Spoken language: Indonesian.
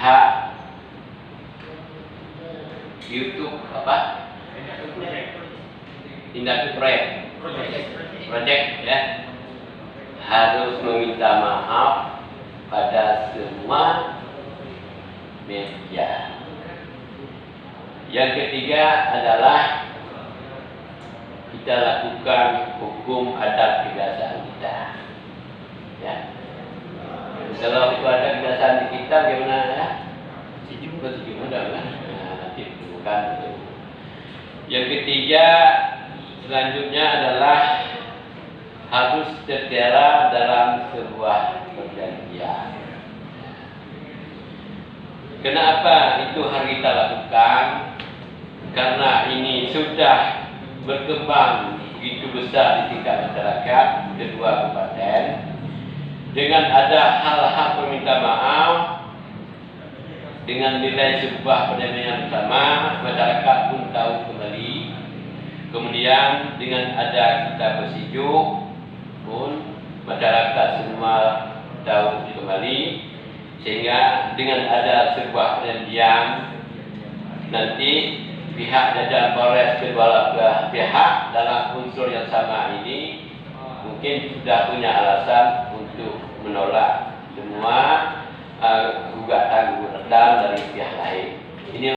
pihak YouTube Indatu Project ya, harus meminta maaf pada semua media. Yang ketiga adalah kita lakukan hukum adat kebiasaan kita. Ya. Kalau itu ada kebiasaan di kita, gimana ya? Sejuk ada kan? Nanti bukan itu. Yang ketiga selanjutnya adalah harus tertera dalam sebuah perjanjian. Kenapa itu harus kita lakukan? Karena ini sudah berkembang begitu besar di tingkat masyarakat kedua kabupaten. Dengan ada hal-hal perminta maaf, dengan nilai sebuah perdamaian bersama, masyarakat pun tahu kembali. Kemudian dengan ada kita bersejuk pun masyarakat semua tahu kembali, sehingga dengan ada sebuah perjanjian nanti pihak jajaran Polres kedua pihak dalam unsur yang sama ini mungkin sudah punya alasan untuk menolak semua gugatan dari pihak lain. Ini